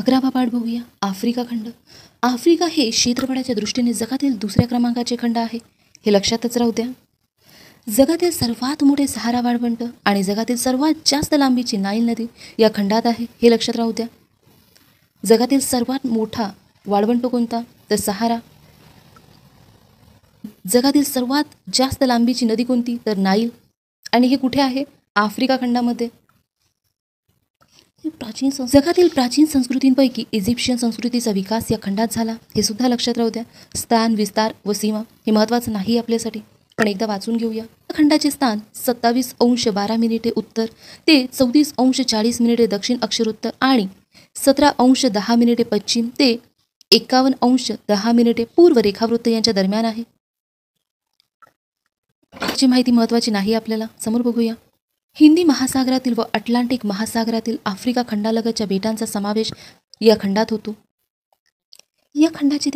11वा पाठ बघूया. आफ्रिका खंड. आफ्रिका हे क्षेत्रफळाच्या दृष्टीने जगातील दुसऱ्या क्रमांकाचे खंड आहे, हे लक्षातच राहू द्या. जगातील सर्वात मोठे सहारा वाळवंट आणि जगातील सर्वात जास्त लांबीची नाईल नदी या खंडात आहे, हे लक्षात राहू द्या. जगातील सर्वात मोठा वाळवंट कोणता? तर सहारा. जगातील सर्वात जास्त लांबीची नदी कोणती? तर नाईल. आणि हे कुठे आहे? आफ्रिका खंडामध्ये. जगातील प्राचीन संस्कृतींपैकी इजिप्शियन संस्कृतीचा विकास या खंडात झाला, हे सुद्धा लक्षात राहू द्या. स्थान, विस्तार व सीमा हे महत्त्वाचं नाही आपल्यासाठी, पण एकदा वाचून घेऊया. खंडाचे स्थान 27°12' उत्तर ते 34°40' दक्षिण अक्षरोत्तर आणि 17°10' पश्चिम ते 51°10' पूर्व रेखावृत्त यांच्या दरम्यान आहे. याची माहिती महत्त्वाची नाही आपल्याला, समोर बघूया. हिंदी महासागरातील व अटलांटिक महासागरातील आफ्रिका खंडालगतच्या बेटांचा समावेश या खंडात होतो. या खंडाचे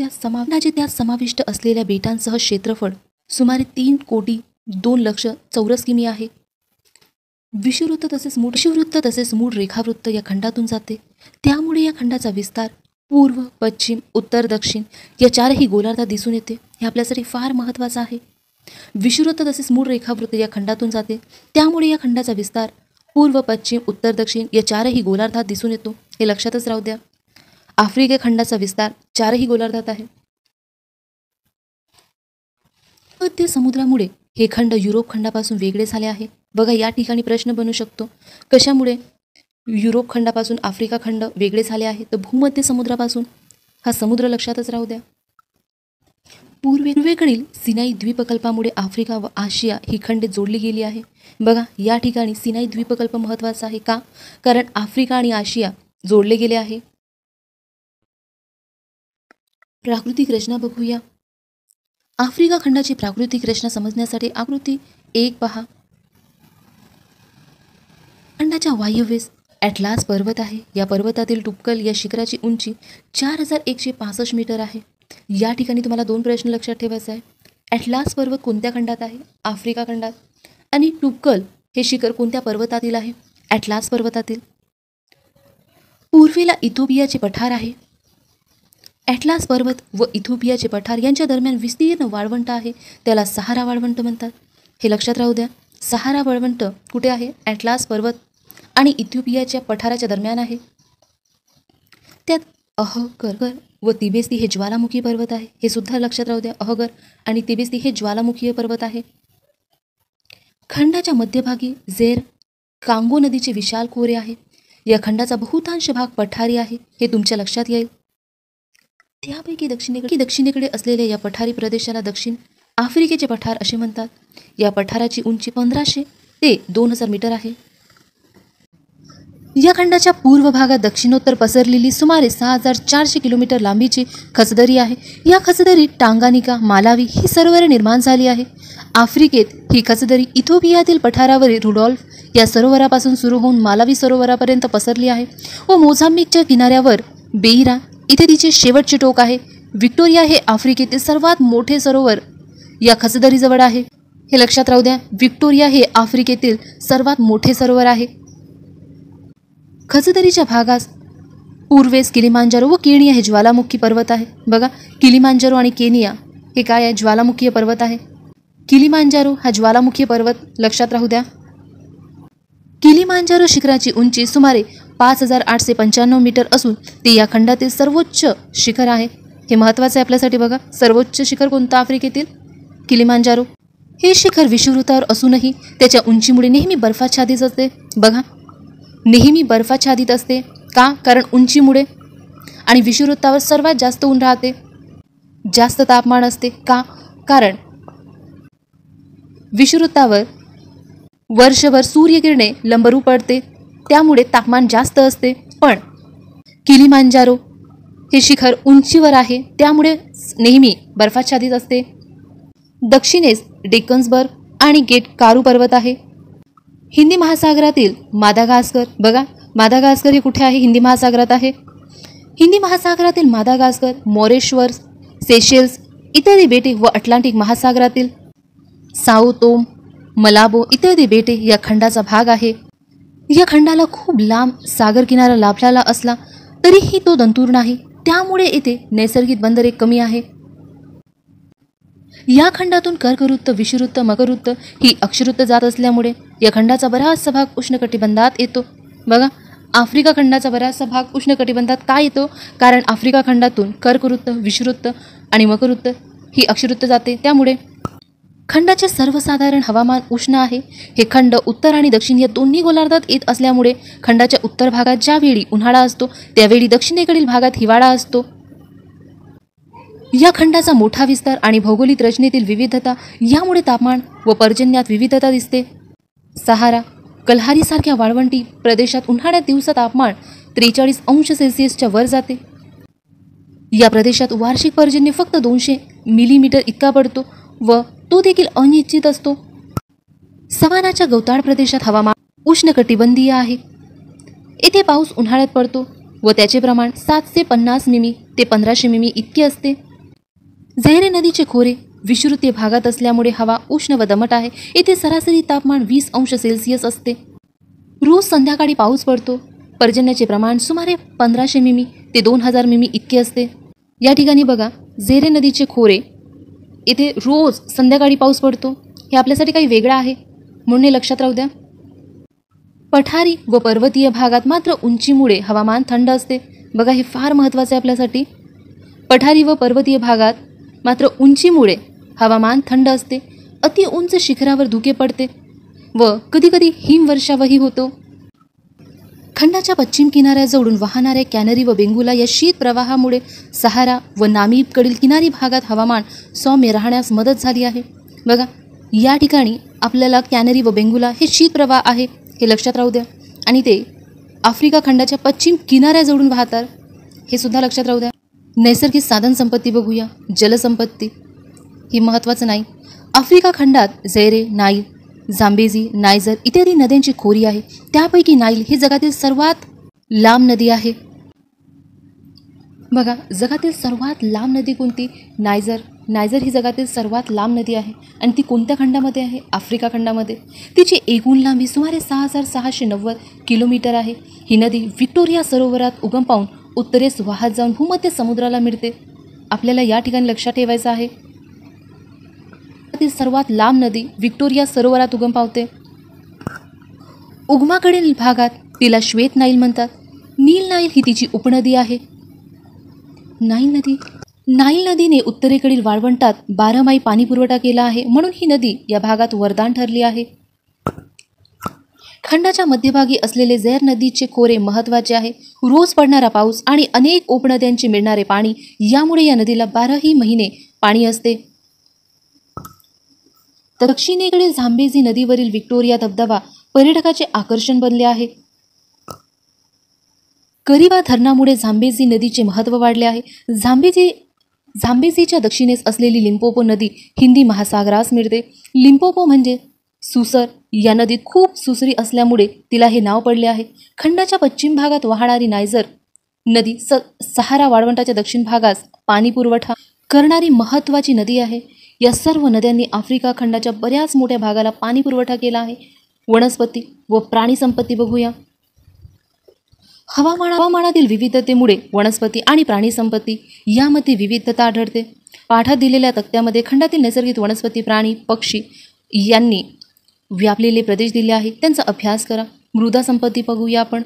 त्यात समाविष्ट असलेल्या बेटांसह क्षेत्रफळ सुमारे 3,02,00,000 चौरस किमी आहे. विषुववृत्त तसेच मूळ रेखावृत्त या खंडातून जाते, त्यामुळे या खंडाचा विस्तार पूर्व, पश्चिम, उत्तर, दक्षिण या चारही गोलार्धात दिसून येते. हे आपल्यासाठी फार महत्त्वाचं आहे. विषुववृत्त तसेच मूळ रेखावृत्त या खंडातून जाते, त्यामुळे या खंडाचा विस्तार पूर्व, पश्चिम, उत्तर, दक्षिण या चारही गोलार्धात दिसून येतो, हे लक्षातच राहू द्या. आफ्रिका खंडाचा विस्तार चारही गोलार्धात आहे. मध्य समुद्रामुळे हे खंड युरोप खंडापासून वेगळे झाले आहे. बघा, या ठिकाणी प्रश्न बनू शकतो, कशामुळे युरोप खंडापासून आफ्रिका खंड वेगळे झाले आहे? तर भूमध्य समुद्रापासून. हा समुद्र लक्षातच राहू द्या. पूर्वेकडील सिनाई द्वीपकल्पामुळे आफ्रिका व आशिया ही खंडे जोडली गेली आहे. बघा, या ठिकाणी सिनाई द्वीपकल्प महत्त्वाचा आहे का? कारण आफ्रिका आणि आशिया जोडले गेले आहे. प्राकृतिक रचना बघूया. आफ्रिका खंडाची प्राकृतिक रचना समजण्यासाठी आकृती 1 पहा. खंडाच्या वायव्येस ॲटलास पर्वत आहे. या पर्वतातील टुपकल या शिखराची उंची 4165 मीटर आहे. या ठिकाणी तुम्हाला 2 प्रश्न लक्षात ठेवायचे आहे. ॲटलास पर्वत कोणत्या खंडात आहे? आफ्रिका खंडात. आणि टुपकल हे शिखर कोणत्या पर्वतातील आहे? ॲटलास पर्वतातील. पूर्वेला इथिओपियाचे पठार आहे. ॲटलास पर्वत व इथिओपियाचे पठार यांच्या दरम्यान विस्तीर्ण वाळवंट आहे, त्याला सहारा वाळवंट म्हणतात, हे लक्षात राहू द्या. सहारा वाळवंट कुठे आहे? ॲटलास पर्वत आणि इथिओपियाच्या पठाराच्या दरम्यान आहे. त्यात अहगर व तिबेस्ती हे ज्वालामुखी पर्वत आहे, हे सुद्धा लक्षात राहू द्या. अहगर आणि तिबेस्ती हे ज्वालामुखी पर्वत आहे. खंडाच्या मध्यभागी झेर कांगो नदीचे विशाल खोरे आहे. या खंडाचा बहुतांश भाग पठारी आहे, हे तुमच्या लक्षात येईल. त्यापैकी दक्षिणेकडे असलेल्या या पठारी प्रदेशाला दक्षिण आफ्रिकेचे पठार असे म्हणतात. या पठाराची उंची 1500 ते 2000 मीटर आहे. या खंडाच्या पूर्व भागात दक्षिणोत्तर पसरलेली सुमारे 6400 किलोमीटर लांबीची खचदरी आहे. या खचदरीत टांगानिका, मालावी ही सरोवरे निर्माण झाली आहे. आफ्रिकेत ही खचदरी इथिओपियातील पठारावरील रुडॉल्फ या सरोवरापासून सुरू होऊन मालावी सरोवरापर्यंत पसरली आहे व मोझांबिकच्या किनाऱ्यावर बेईरा इथे तिचे शेवटचे टोक आहे. व्हिक्टोरिया हे आफ्रिकेतील सर्वात मोठे सरोवर या खचदरीजवळ आहे, हे लक्षात राहू द्या. व्हिक्टोरिया हे आफ्रिकेतील सर्वात मोठे सरोवर आहे. खचदरीच्या भागास पूर्वेस किलिमांजारो व केनिया हे ज्वालामुखी पर्वत आहे. बघा, किलिमांजारो आणि केनिया हे काय आहे? ज्वालामुखी पर्वत आहे. किलिमांजारो हा ज्वालामुखी पर्वत लक्षात राहू द्या. किलिमांजारो शिखराची उंची सुमारे 5895 मीटर असून ते या खंडातील सर्वोच्च शिखर आहे, हे महत्त्वाचे आहे आपल्यासाठी. बघा, सर्वोच्च शिखर कोणतं? आफ्रिकेतील किलिमांजारो. हे शिखर विषुववृत्तावर असूनही त्याच्या उंचीमुळे नेहमी बर्फाच्छादित असते. बघा, नेहमी बर्फाच्छादित असते का? कारण उंचीमुळे. आणि विषुववृत्तावर सर्वात जास्त ऊन राहते, जास्त तापमान असते का? कारण विषुववृत्तावर वर्षभर सूर्यकिरणे लंबरू पडते, त्यामुळे तापमान जास्त असते. पण किलिमांजारो हे शिखर उंचीवर आहे, त्यामुळे नेहमी बर्फाच्छादित असते. दक्षिणेस डेक्कन्सबर्ग आणि गेट कारू पर्वत आहे. हिंदी महासागरातील मादागास्कर. बघा, मादागास्कर हे कुठे आहे? हिंदी महासागरात आहे. हिंदी महासागरातील मादागास्कर, मॉरिशस, सेशेल्स इत्यादी बेटे व अटलांटिक महासागरातील साओ तोम, मलाबो इत्यादी बेटे या खंडाचा भाग आहे. या खंडाला खूप लांब सागर किनारा लाभलेला असला तरीही तो दंतूर्ण आहे, त्यामुळे येथे नैसर्गिक बंदरे कमी आहे. या खंडातून कर्कवृत्त, विषुववृत्त, मकरवृत्त ही अक्षवृत्त जात असल्यामुळे या खंडाचा बराचसा भाग उष्णकटिबंधात येतो. बघा, आफ्रिका खंडाचा बराचसा भाग उष्णकटिबंधात का येतो? कारण आफ्रिका खंडातून कर्कवृत्त, विषुववृत्त आणि मकरवृत्त ही अक्षवृत्त जाते. त्यामुळे खंडाचे सर्वसाधारण हवामान उष्ण आहे. हे खंड उत्तर आणि दक्षिण या दोन्ही गोलार्धात येत असल्यामुळे खंडाच्या उत्तर भागात ज्यावेळी उन्हाळा असतो त्यावेळी दक्षिणेकडील भागात हिवाळा असतो. या खंडाचा मोठा विस्तार आणि भौगोलिक रचनेतील विविधता यामुळे तापमान व पर्जन्यात विविधता दिसते. सहारा, कल्हारीसारख्या वाळवंटी प्रदेशात उन्हाळ्यात दिवसा तापमान 43 अंश सेल्सिअसच्या वर जाते. या प्रदेशात वार्षिक पर्जन्य फक्त 200 मिलीमीटर इतका पडतो व तो देखील अनिश्चित असतो. सवानाच्या गवताळ प्रदेशात हवामान उष्णकटिबंधीय आहे. येथे पाऊस उन्हाळ्यात पडतो व त्याचे प्रमाण 750 मिमी ते 1500 मिमी इतके असते. झैरे नदीचे खोरे विषुववृत्तीय भागात असल्यामुळे हवा उष्ण व दमट आहे. येथे सरासरी तापमान 20 अंश सेल्सिअस असते. रोज संध्याकाळी पाऊस पडतो. पर्जन्याचे प्रमाण सुमारे 1500 मिमी ते 2000 मिमी इतके असते. या ठिकाणी बघा, झैरे नदीचे खोरे येथे रोज संध्याकाळी पाऊस पडतो. हे आपल्यासाठी काही वेगळं आहे म्हणून हे लक्षात राहू द्या. पठारी व पर्वतीय भागात मात्र उंचीमुळे हवामान थंड असते. बघा, हे फार महत्त्वाचे आहे आपल्यासाठी. पठारी व पर्वतीय भागात मात्र उंचीमुळे हवामान थंड असते. अति उंच शिखरावर धुके पडते व कधीकधी हिमवर्षावही होतो. खंडाच्या पश्चिम किनाऱ्याजवळून वाहणाऱ्या कॅनरी व बेंगुला या शीत प्रवाहामुळे सहारा व नामीबकडील किनारी भागात हवामान सौम्य राहण्यास मदत झाली आहे. बघा, या ठिकाणी आपल्याला कॅनरी व बेंगुला हे शीत प्रवाह आहे हे लक्षात राहू द्या आणि ते आफ्रिका खंडाच्या पश्चिम किनाऱ्याजवळून वाहतात हे सुद्धा लक्षात राहू द्या. नैसर्गिक साधन संपत्ती बघूया. जलसंपत्ती ही महत्त्वाचं नाही. आफ्रिका खंडात झैरे, नाईल, झांबेझी, नायजर इत्यादी नद्यांची खोरी आहे. त्यापैकी नाईल ही जगातील सर्वात लांब नदी आहे. बघा, जगातील सर्वात लांब नदी कोणती? नायजर ही जगातील सर्वात लांब नदी आहे आणि ती कोणत्या खंडामध्ये आहे? आफ्रिका खंडामध्ये. तिची एकूण लांबी सुमारे 6690 किलोमीटर आहे. ही नदी व्हिक्टोरिया सरोवरात उगम पावून उत्तरेस वाहत जाऊन भूमध्य समुद्राला मिळते. आपल्याला या ठिकाणी लक्षात ठेवायचं आहे, सर्वात लांब नदी व्हिक्टोरिया सरोवरात उगम पावते. उगमाकडील भागात तिला श्वेत नाईल म्हणतात. नील नाईल ही तिची उपनदी आहे. नाईल नदीने उत्तरेकडील वाळवंटात 12 माही पाणी पुरवठा केला आहे, म्हणून ही नदी या भागात वरदान ठरली आहे. खंडाच्या मध्यभागी असलेले झैर नदीचे खोरे महत्त्वाचे आहे. रोज पडणारा पाऊस आणि अनेक उपनद्यांचे मिळणारे पाणी यामुळे या नदीला 12ही महिने पाणी असते. दक्षिणेकडील झांबेझी नदीवरील व्हिक्टोरिया धबधबा पर्यटकाचे आकर्षण बनले आहे. करिबा धरणामुळे झांबेझी नदीचे महत्त्व वाढले आहे. झांबेझीच्या दक्षिणेस असलेली लिंपोपो नदी हिंदी महासागरास मिळते. लिंपोपो म्हणजे सुसर. या नदीत खूप सुसरी असल्यामुळे तिला हे नाव पडले आहे. खंडाच्या पश्चिम भागात वाहणारी नायजर नदी सहारा वाळवंटाच्या दक्षिण भागास पाणी पुरवठा करणारी महत्त्वाची नदी आहे. या सर्व नद्यांनी आफ्रिका खंडाच्या बऱ्याच मोठ्या भागाला पाणी पुरवठा केला आहे. वनस्पती व प्राणी संपत्ती बघूया. हवामानातील विविधतेमुळे वनस्पती आणि प्राणी संपत्ती यामध्ये विविधता आढळते. पाठात दिलेल्या तक्त्यामध्ये खंडातील नैसर्गिक वनस्पती, प्राणी, पक्षी यांनी व्यापलेले प्रदेश दिले आहेत, त्यांचा अभ्यास करा. मृदा संपत्ती बघूया आपण.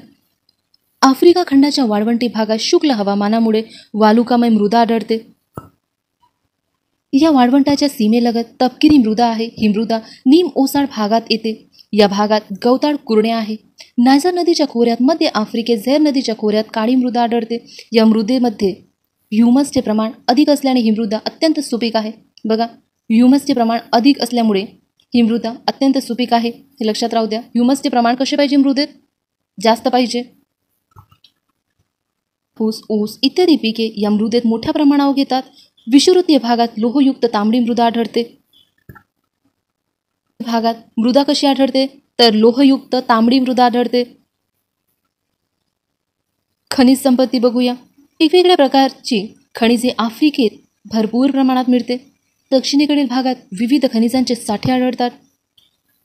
आफ्रिका खंडाच्या वाळवंटी भागात शुष्क हवामानामुळे वालुकामय मृदा आढळते. या वाळवंटाच्या सीमेलगत तपकिरी मृदा आहे. ही मृदा नीम ओसाड भागात येते. या भागात गवताळ कुरणे आहे. नायजर नदीच्या खोऱ्यात मध्य आफ्रिकेत झैर नदीच्या खोऱ्यात काळी मृदा आढळते. या मृदेमध्ये ह्युमसचे प्रमाण अधिक असल्याने ही मृदा अत्यंत सुपीक आहे. बघा, ह्युमसचे प्रमाण अधिक असल्यामुळे ही मृदा अत्यंत सुपीक आहे हे लक्षात राहू द्या. ह्युमसचे प्रमाण कसे पाहिजे मृदेत? जास्त पाहिजे. ऊस इत्यादी पिके या मृदेत मोठ्या प्रमाणावर घेतात. विषुववृत्तीय भागात लोहयुक्त तांबडी मृदा आढळते. भागात मृदा कशी आढळते तर लोहयुक्त तांबडी मृदा आढळते. खनिज संपत्ती बघूया. वेगवेगळ्या प्रकारची खनिजे आफ्रिकेत भरपूर प्रमाणात मिळते. दक्षिणेकडील भागात विविध खनिजांचे साठे आढळतात.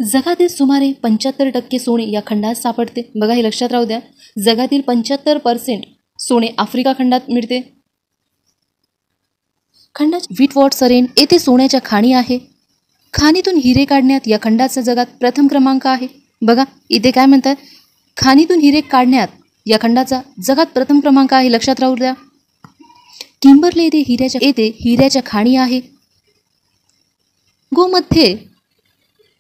जगातील सुमारे 75% सोने या खंडात सापडते. बघा, हे लक्षात राहू द्या. जगातील 75% सोने आफ्रिका खंडात मिळते. खंडात विटवॉटरसरेन येथे सोन्याच्या खाणी आहे. खाणीतून हिरे काढण्यात या खंडाचा जगात प्रथम क्रमांक आहे. बघा इथे काय म्हणतात, खाणीतून हिरे काढण्यात या खंडाचा जगात प्रथम क्रमांक आहे. लक्षात राहू द्या. किंबर्ले येथे हिऱ्याच्या खाणी आहे. गोमध्ये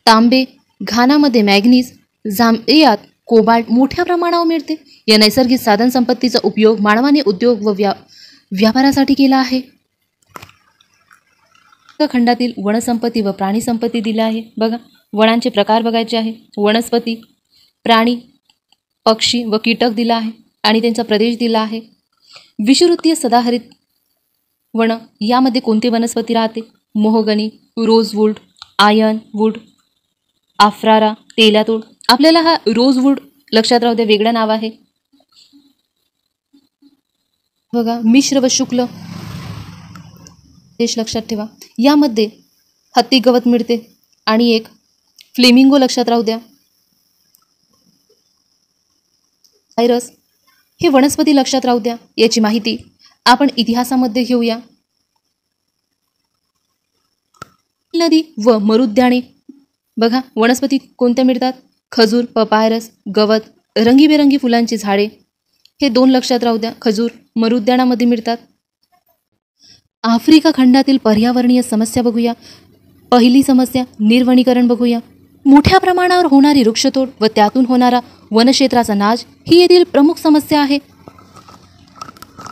तांबे, घानामध्ये मॅग्नीज, झांबियात कोबाल्ट मोठ्या प्रमाणावर मिळते. या नैसर्गिक साधन संपत्तीचा उपयोग मानवाने उद्योग व व्यापारासाठी केला आहे. खंडातील वनसंपत्ती व प्राणी संपत्ती दिली आहे. बघा वनांचे प्रकार बघायचे आहे. वनस्पती, प्राणी, पक्षी व कीटक दिला आहे आणि त्यांचा प्रदेश दिला आहे. विषुववृत्तीय सदाहरित वन यामध्ये कोणते वनस्पती राहते? मोहगनी, रोजवूड, आयन वूड, आफ्रारा, तेलातूड. आपल्याला हा रोजवूड लक्षात राहू द्या, वेगळं नाव आहे. बघा मिश्र व शुक्ल देश लक्षात ठेवा. यामध्ये हत्ती गवत मिळते आणि एक फ्लेमिंगो लक्षात राहू द्या. सायरस हे वनस्पती लक्षात राहू द्या. याची माहिती आपण इतिहासामध्ये घेऊया. नदी व मरुद्याने. बघा वनस्पती कोणत्या मिळतात? खजूर, पपायरस, गवत, रंगीबेरंगी फुलांची झाडे. हे 2 लक्षात राहू द्या. खजूर मरुद्यानामध्ये मिळतात. आफ्रिका खंडातील पर्यावरणीय समस्या बघूया. पहिली समस्या निर्वनीकरण बघूया. मोठ्या प्रमाणावर होणारी वृक्षतोड व त्यातून होणारा वनक्षेत्राचा नाश ही येथील प्रमुख समस्या आहे.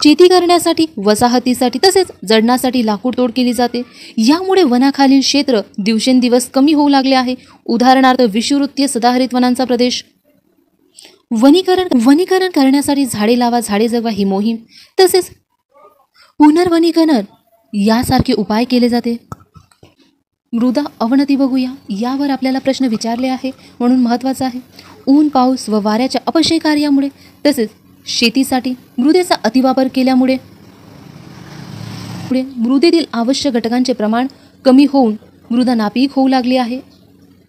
शेती करण्यासाठी, वसाहतीसाठी तसेच जडणासाठी लाकूड तोड केली जाते. यामुळे वनाखालील क्षेत्र दिवसेंदिवस कमी होऊ लागले आहे. उदाहरणार्थ विषुववृत्तीय सदाहरित वनांचा प्रदेश. वनीकरण करण्यासाठी झाडे लावा, झाडे जगवा ही मोहीम तसेच पुनर्वनीकरण यासारखे उपाय केले जाते. मृदा अवनती बघूया. यावर आपल्याला प्रश्न विचारले आहे म्हणून महत्त्वाचा आहे. ऊन, पाऊस व वाऱ्याच्या अपक्षय कार्यामुळे तसेच शेतीसाठी मृदेचा अतिवापर केल्यामुळे मृदेतील आवश्यक घटकांचे प्रमाण कमी होऊन मृदा नापीक होऊ लागली आहे.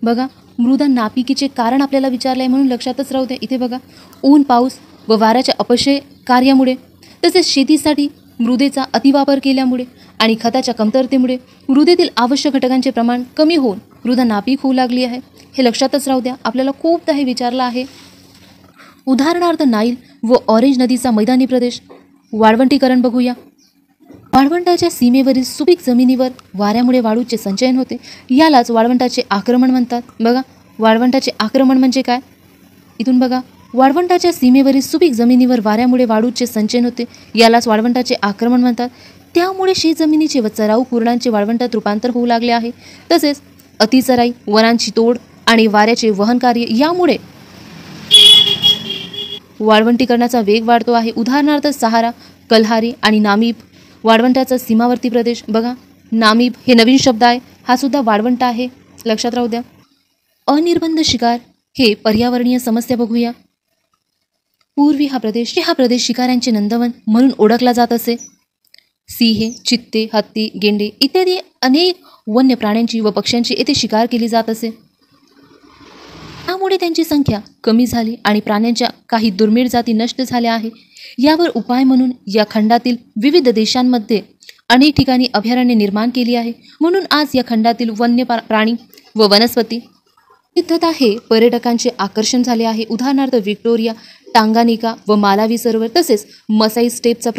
बघा मृदा नापिकीचे कारण आपल्याला विचारले आहे म्हणून लक्षातच राहू द्या. इथे बघा ऊन, पाऊस व वाऱ्याच्या अपक्षय कार्यामुळे तसेच शेतीसाठी मृदेचा अतिवापर केल्यामुळे आणि खताच्या कमतरतेमुळे मृदेतील आवश्यक घटकांचे प्रमाण कमी होऊन मृदा नापीक होऊ लागली आहे. हे लक्षातच राहू द्या. आपल्याला खूपदा हे विचारलं आहे. उदाहरणार्थ नाईल व ऑरेंज नदीचा मैदानी प्रदेश. वाळवंटीकरण बघूया. वाळवंटाच्या सीमेवरील सुपीक जमिनीवर वाऱ्यामुळे वाळूचे संचयन होते. यालाच वाळवंटाचे आक्रमण म्हणतात. बघा वाळवंटाचे आक्रमण म्हणजे काय? इथून बघा वाळवंटाच्या सीमेवरील सुपीक जमिनीवर वाऱ्यामुळे वाळूचे संचयन होते. यालाच वाळवंटाचे आक्रमण म्हणतात. त्यामुळे शेतजमिनीचे व चराऊ कुरणांचे वाळवंटात रूपांतर होऊ लागले आहे. तसेच अतिचराई, वनांची तोड आणि वाऱ्याचे वहन कार्य यामुळे वाळवंटीकरणाचा वेग वाढतो आहे. उदाहरणार्थ सहारा, कल्हारी आणि नामीब वाळवंटाचा सीमावर्ती प्रदेश. बघा नामीब हे नवीन शब्द आहे. हा सुद्धा वाळवंट आहे. लक्षात राहू द्या. अनिर्बंध शिकार हे पर्यावरणीय समस्या बघूया. पूर्वी हा प्रदेश शिकाऱ्यांचे नंदवन म्हणून ओळखला जात असे. सिंहे, चित्ते, हत्ती, गेंडे इत्यादी अनेक वन्य प्राण्यांची व पक्ष्यांची येथे शिकार केली जात असे. त्यामुळे त्यांची संख्या कमी झाली आणि प्राण्यांच्या काही दुर्मिळ जाती नष्ट झाल्या आहे. यावर उपाय म्हणून या खंडातील विविध देशांमध्ये अनेक ठिकाणी अभयारण्य निर्माण केली आहे. म्हणून आज या खंडातील वन्य प्राणी व वनस्पती विविधता हे पर्यटकांचे आकर्षण झाले आहे. उदाहरणार्थ व्हिक्टोरिया, टांगानिका व मालावी सरोवर तसेच मसाई स्टेपचा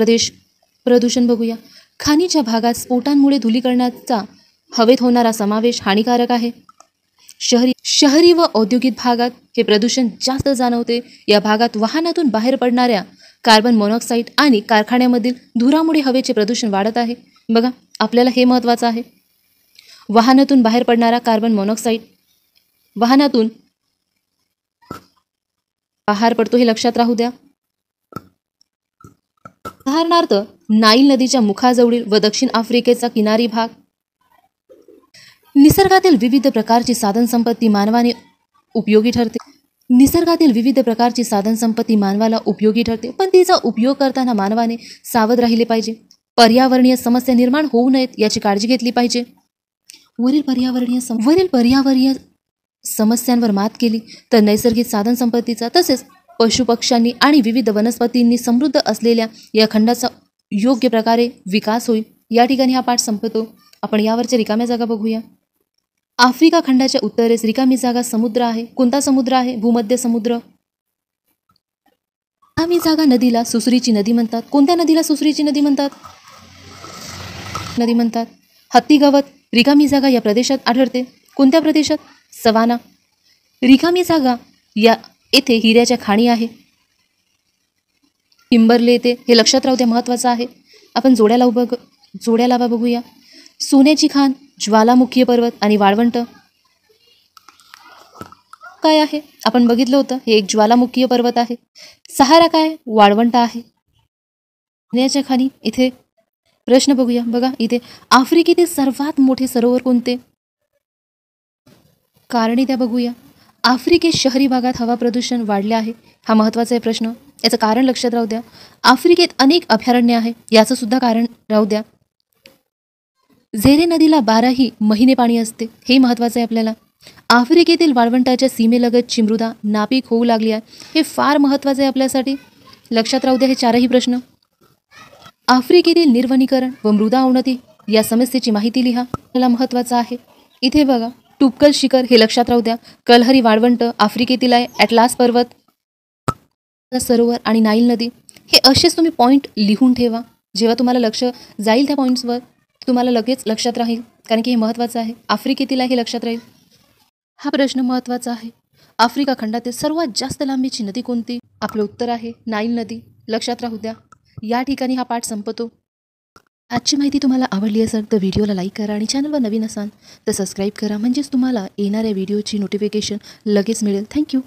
प्रदूषण बघूया. खाणीच्या भागात स्फोटांमुळे धुलीकणाचा हवेत होणारा समावेश हानिकारक आहे. शहरी व औद्योगिक भागात हे प्रदूषण जास्त जाणवते. या भागात वाहनातून बाहेर पडणाऱ्या कार्बन मोनॉक्साईड आणि कारखान्यामधील धुरामुळे हवेचे प्रदूषण वाढत आहे. बघा आपल्याला हे महत्त्वाचं आहे. वाहनातून बाहेर पडणारा कार्बन मोनॉक्साईड वाहनातून बाहेर पडतो हे लक्षात राहू द्या. उदाहरणार्थ नाईल नदीच्या मुखाजवळील व दक्षिण आफ्रिकेचा किनारी भाग. निसर्गातील विविध प्रकारची साधनसंपत्ती मानवाने उपयोगी ठरते. मानवाला उपयोगी ठरते, पण तिचा उपयोग करताना मानवाने सावध राहिले पाहिजे. पर्यावरणीय समस्या निर्माण होऊ नयेत याची काळजी घेतली पाहिजे. वरील पर्यावरणीय समस्यांवर मात केली तर नैसर्गिक साधनसंपत्तीचा तसेच पशुपक्ष्यांनी आणि विविध वनस्पतींनी समृद्ध असलेल्या या खंडाचा योग्य प्रकारे विकास होईल. या ठिकाणी हा पाठ संपतो. आपण यावरच्या रिकाम्या जागा बघूया. आफ्रिका खंडाच्या उत्तरेस रिकामी जागा समुद्र आहे. कोणता समुद्र आहे? भूमध्य समुद्र. रिकामी जागा नदीला सुसरीची नदी म्हणतात. कोणत्या नदीला सुसरीची नदी म्हणतात? हत्ती गवत रिकामी जागा या प्रदेशात आढळते. कोणत्या प्रदेशात? सवाना. रिकामी जागा येथे हिऱ्याच्या खाणी आहे. किंबर्ले येथे. हे लक्षात राहू द्या, महत्त्वाचं आहे. आपण जोड्या लावा बघूया. सोन्याची खाण, ज्वालामुखी पर्वत आणि वाळवंट काय आहे? आपण बघितलं होतं, हे एक ज्वालामुखी पर्वत आहे. सहारा काय? वाळवंट आहे. सोन्याच्या खाणी इथे प्रश्न बघूया. बघा इथे आफ्रिकेतील सर्वात मोठे सरोवर कोणते? कारणे त्या बघूया. आफ्रिकेत शहरी भागात हवा प्रदूषण वाढले आहे. हा महत्त्वाचा आहे प्रश्न. याचं कारण लक्षात राहू द्या. आफ्रिकेत अनेक अभयारण्य आहे. याचं सुद्धा कारण राहू द्या. झेरे नदीला 12ही महिने पाणी असते. हे महत्त्वाचं आहे आपल्याला. आफ्रिकेतील वाळवंटाच्या सीमेलगतची मृदा नापीक होऊ लागली आहे. हे फार महत्त्वाचं आहे आपल्यासाठी. लक्षात राहू द्या हे चारही प्रश्न. आफ्रिकेतील निर्वनीकरण व मृदा अवनती या समस्येची माहिती लिहा. आपल्याला महत्त्वाचं आहे. इथे बघा टुपकल शिखर, हे लक्षात राहू द्या. कलहरी वाळवंट आफ्रिकेतील आहे. ॲटलास पर्वत, सरोवर आणि नाईल नदी. हे असेच तुम्ही पॉईंट लिहून ठेवा. जेव्हा तुम्हाला लक्ष जाईल त्या पॉईंट्सवर तुम्हाला लगेच लक्षात राहील, कारण की हे महत्त्वाचं आहे. आफ्रिकेतील आहे हे लक्षात राहील. हा प्रश्न महत्त्वाचा आहे. आफ्रिका खंडातील सर्वात जास्त लांबीची नदी कोणती? आपलं उत्तर आहे नाईल नदी. लक्षात राहू द्या. या ठिकाणी हा पाठ संपतो. आजची माहिती तुम्हाला आवडली असेल तर व्हिडिओला लाईक करा आणि चॅनलवर नवीन असाल तर सबस्क्राईब करा, म्हणजेच तुम्हाला येणाऱ्या व्हिडिओची नोटिफिकेशन लगेच मिळेल. थँक्यू.